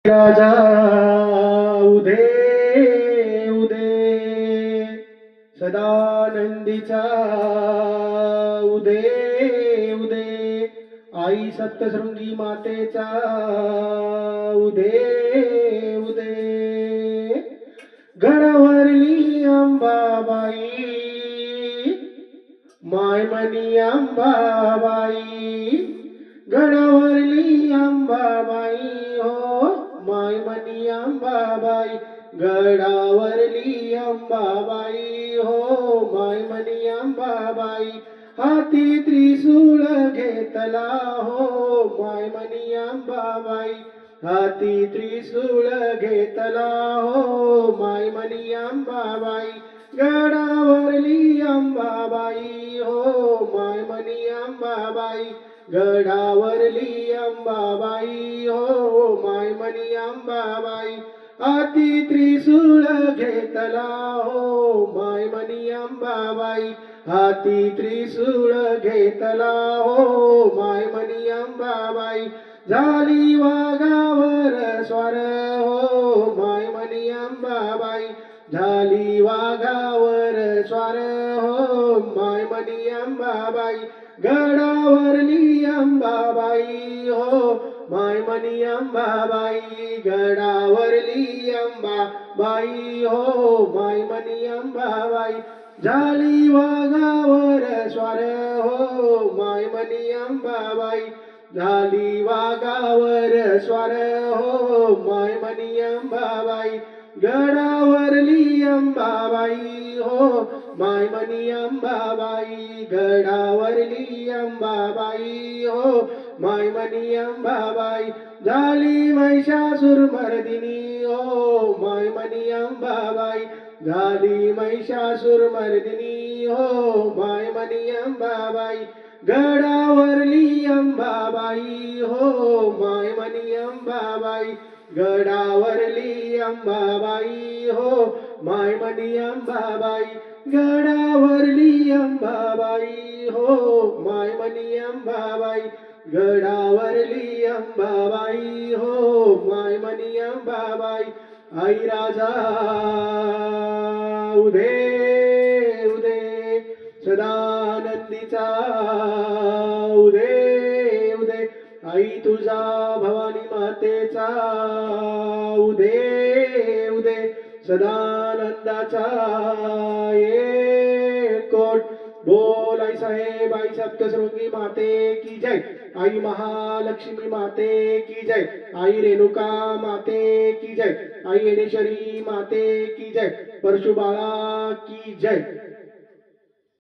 राजा उदे उदे सदानंदीचा उदे उदे आई सप्तशृंगी मातेचा उदे उदे गडावरली अंबाबाई मायमनी अंबाबाई गडावरली अंबाबाई हो मायमनी अंबाबाई गडावरली अंबाबाई हो मायमनी अंबाबाई हाती त्रिशूळ घेतला हो मायमनी अंबाबाई हाती त्रिशूळ घेतला हो मायमनी अंबाबाई गडावरली अंबाबाई हो मायमनी अंबाबाई गडावरली अंबाबाई हो मायमनी अंबाबाई हाती त्रिशूळ घेतला हो मायमनी अंबाबाई हाती त्रिशूळ घेतला हो मायमनी अंबाबाई झाली वाघावर स्वार हो मायमनी अंबाबाई झाली वाघावर स्वार हो मायमनी अंबाबाई गडावरली अंबाबाई हो मायमनी अंबाबाई गडावरली अंबाबाई हो मायमनी अंबाबाई झाली वाघावर स्वार हो मायमनी अंबाबाई झाली वाघावर स्वार हो मायमनी अंबाबाई गडावरली अंबाबाई हो मायमनी अंबाबाई गडावरली अंबाबाई हो मायमनी अंबाबाई झाली महिषासुरमर्दिनी हो मायमनी अंबाबाई झाली महिषासुरमर्दिनी हो मायमनी अंबाबाई गडावरली अंबाबाई हो मायमनी अंबाबाई गडावरली अंबाबाई हो मायमनी अंबाबाई गडावरली अंबाबाई हो मायमनी अंबाबाई गडावरली अंबाबाई हो मायमनी अंबाबाई आई राजा उदे उदे सदानंदीचा उदे उदे आई तुझा भवानी मातेचा उदे उदे सदानंदाचा एक कोट बोल आई साहेब आई सप्तशृंगी माते की जय आई महालक्ष्मी माते की जय आई रेणुका माते की जय आई येणेश्वरी माते की जय परशुबाळा की जय।